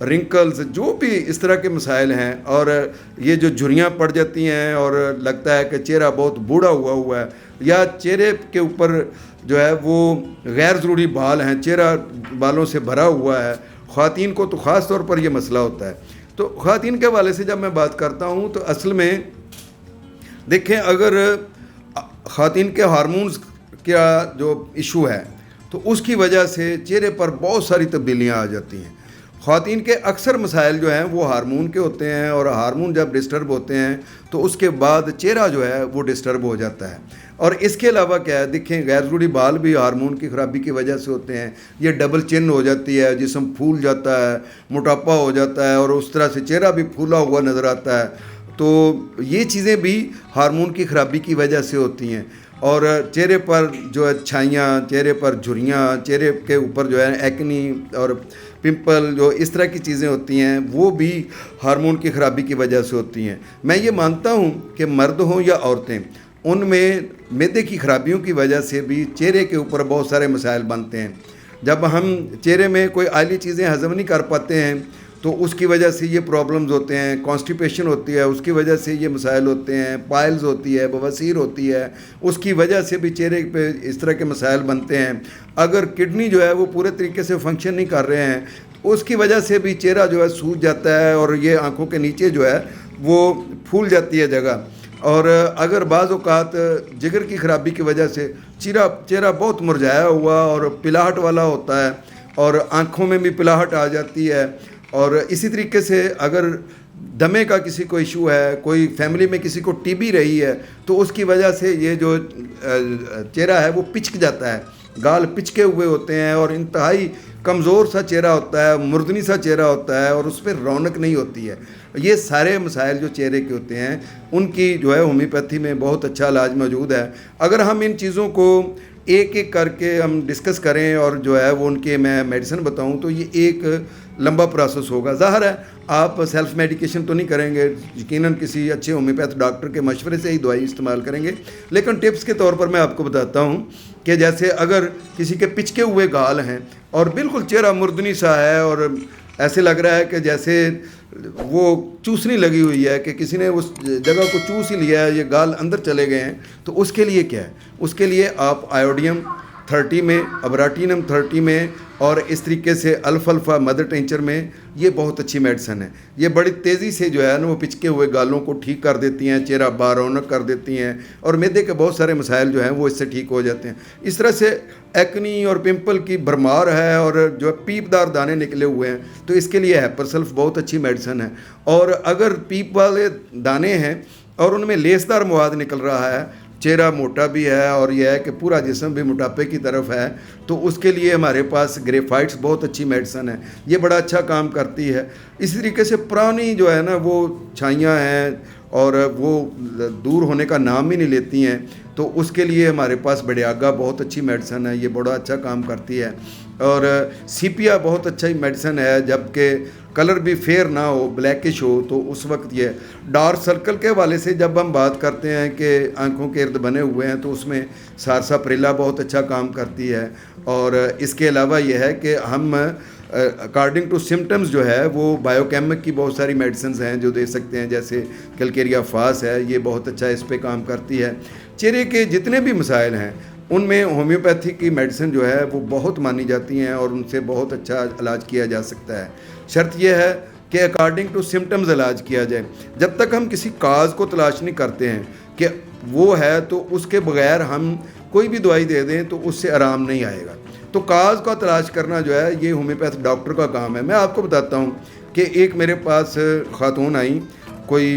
رنکلز جو بھی اس طرح کے مسائل ہیں، اور یہ جو جھریاں پڑ جاتی ہیں اور لگتا ہے کہ چہرہ بہت بوڑھا ہوا ہے، یا چہرے کے اوپر جو ہے وہ غیر ضروری بال ہیں، چہرہ بالوں سے بھرا ہوا ہے، خواتین کو تو خاص طور پر یہ مسئلہ ہوتا ہے۔ تو خواتین کے حوالے سے جب میں بات کرتا ہوں تو اصل میں دیکھیں، اگر خواتین کے ہارمونز کا جو ایشو ہے تو اس کی وجہ سے چہرے پر بہت ساری تبدیلیاں آ جاتی ہیں۔ خواتین کے اکثر مسائل جو ہیں وہ ہارمون کے ہوتے ہیں، اور ہارمون جب ڈسٹرب ہوتے ہیں تو اس کے بعد چہرہ جو ہے وہ ڈسٹرب ہو جاتا ہے۔ اور اس کے علاوہ کیا ہے، دیکھیں غیر ضروری بال بھی ہارمون کی خرابی کی وجہ سے ہوتے ہیں، یہ ڈبل چن ہو جاتی ہے، جسم پھول جاتا ہے، موٹاپا ہو جاتا ہے، اور اس طرح سے چہرہ بھی پھولا ہوا نظر آتا ہے۔ تو یہ چیزیں بھی ہارمون کی خرابی کی وجہ سے ہوتی ہیں۔ اور چہرے پر جو ہے چھائیاں، چہرے پر جھریاں، چہرے کے اوپر جو ہے ایکنی اور پمپل، جو اس طرح کی چیزیں ہوتی ہیں وہ بھی ہارمون کی خرابی کی وجہ سے ہوتی ہیں۔ میں یہ مانتا ہوں کہ مرد ہوں یا عورتیں، ان میں معدے کی خرابیوں کی وجہ سے بھی چہرے کے اوپر بہت سارے مسائل بنتے ہیں۔ جب ہم چہرے میں کوئی آئلی چیزیں ہضم نہیں کر پاتے ہیں تو اس کی وجہ سے یہ پرابلمز ہوتے ہیں، کانسٹیپیشن ہوتی ہے، اس کی وجہ سے یہ مسائل ہوتے ہیں، پائلز ہوتی ہے، بواسیر ہوتی ہے، اس کی وجہ سے بھی چہرے پہ اس طرح کے مسائل بنتے ہیں۔ اگر کڈنی جو ہے وہ پورے طریقے سے فنکشن نہیں کر رہے ہیں، اس کی وجہ سے بھی چہرہ جو ہے سوج جاتا ہے، اور یہ آنکھوں کے نیچے جو ہے وہ پھول جاتی ہے جگہ۔ اور اگر بعض اوقات جگر کی خرابی کی وجہ سے چہرہ بہت مرجھایا ہوا اور پلاہٹ والا ہوتا ہے، اور آنکھوں میں بھی پلاہٹ آ جاتی ہے۔ اور اسی طریقے سے اگر دمے کا کسی کو ایشو ہے، کوئی فیملی میں کسی کو ٹی بی رہی ہے، تو اس کی وجہ سے یہ جو چہرہ ہے وہ پچک جاتا ہے، گال پچکے ہوئے ہوتے ہیں، اور انتہائی کمزور سا چہرہ ہوتا ہے، مردنی سا چہرہ ہوتا ہے، اور اس پہ رونق نہیں ہوتی ہے۔ یہ سارے مسائل جو چہرے کے ہوتے ہیں ان کی جو ہے ہومیوپیتھی میں بہت اچھا علاج موجود ہے۔ اگر ہم ان چیزوں کو ایک ایک کر کے ہم ڈسکس کریں اور جو ہے وہ ان کے میں میڈیسن بتاؤں تو یہ ایک لمبا پروسیس ہوگا۔ ظاہر ہے آپ سیلف میڈیکیشن تو نہیں کریں گے، یقیناً کسی اچھے ہومیوپیتھ ڈاکٹر کے مشورے سے ہی دوائی استعمال کریں گے، لیکن ٹپس کے طور پر میں آپ کو بتاتا ہوں کہ جیسے اگر کسی کے پچکے ہوئے گال ہیں اور بالکل چہرہ مردنی سا ہے، اور ایسے لگ رہا ہے کہ جیسے وہ چوسنی لگی ہوئی ہے، کہ کسی نے اس جگہ کو چوس ہی لیا ہے، یہ گال اندر چلے گئے ہیں، تو اس کے لیے کیا ہے؟ اس کے لیے آپ آیوڈیم 30 میں، ابراٹینم 30 میں، اور اس طریقے سے الفا مدر ٹینچر میں، یہ بہت اچھی میڈیسن ہے۔ یہ بڑی تیزی سے جو ہے نا وہ پچکے ہوئے گالوں کو ٹھیک کر دیتی ہیں، چہرہ بارونق کر دیتی ہیں، اور معدے کے بہت سارے مسائل جو ہیں وہ اس سے ٹھیک ہو جاتے ہیں۔ اس طرح سے ایکنی اور پمپل کی بھرمار ہے، اور جو پیپ دار دانے نکلے ہوئے ہیں، تو اس کے لیے ہیپرسلف بہت اچھی میڈیسن ہے۔ اور اگر پیپ والے دانے ہیں اور ان میں لیس دار مواد نکل رہا ہے، چہرہ موٹا بھی ہے اور یہ ہے کہ پورا جسم بھی موٹاپے کی طرف ہے، تو اس کے لیے ہمارے پاس گریفائٹس بہت اچھی میڈیسن ہے، یہ بڑا اچھا کام کرتی ہے۔ اسی طریقے سے پرانی جو ہے نا وہ چھائیاں ہیں اور وہ دور ہونے کا نام ہی نہیں لیتی ہیں، تو اس کے لیے ہمارے پاس بڑیاگا بہت اچھی میڈیسن ہے، یہ بڑا اچھا کام کرتی ہے۔ اور سیپیا بہت اچھا میڈیسن ہے، جبکہ کلر بھی فیئر نہ ہو، بلیکش ہو، تو اس وقت یہ ڈارک سرکل کے حوالے سے جب ہم بات کرتے ہیں کہ آنکھوں کے ارد بنے ہوئے ہیں، تو اس میں سارساپریلا بہت اچھا کام کرتی ہے۔ اور اس کے علاوہ یہ ہے کہ ہم اکارڈنگ ٹو سمٹمز جو ہے وہ بایو کیمک کی بہت ساری میڈیسنز ہیں جو دے سکتے ہیں، جیسے کلکیریا فاس ہے، یہ بہت اچھا اس پہ کام کرتی ہے۔ چہرے کے جتنے بھی مسائل ہیں ان میں ہومیوپیتھی کی میڈیسن جو ہے وہ بہت مانی جاتی ہیں، اور ان سے بہت اچھا علاج کیا جا سکتا ہے۔ شرط یہ ہے کہ اکارڈنگ ٹو سمٹمز علاج کیا جائے۔ جب تک ہم کسی کاز کو تلاش نہیں کرتے ہیں کہ وہ ہے، تو اس کے بغیر ہم کوئی بھی دوائی دے دیں تو اس سے آرام نہیں آئے گا۔ تو کاز کا تلاش کرنا جو ہے یہ ہومیوپیتھ ڈاکٹر کا کام ہے۔ میں آپ کو بتاتا ہوں کہ ایک میرے پاس خاتون آئیں، کوئی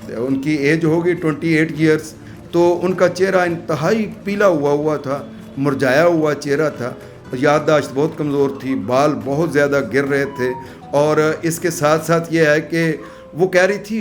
ان کی ایج ہوگی 28 ایئرس، تو ان کا چہرہ انتہائی پیلا ہوا تھا، مرجھایا ہوا چہرہ تھا، یادداشت بہت کمزور تھی، بال بہت زیادہ گر رہے تھے، اور اس کے ساتھ ساتھ یہ ہے کہ وہ کہہ رہی تھی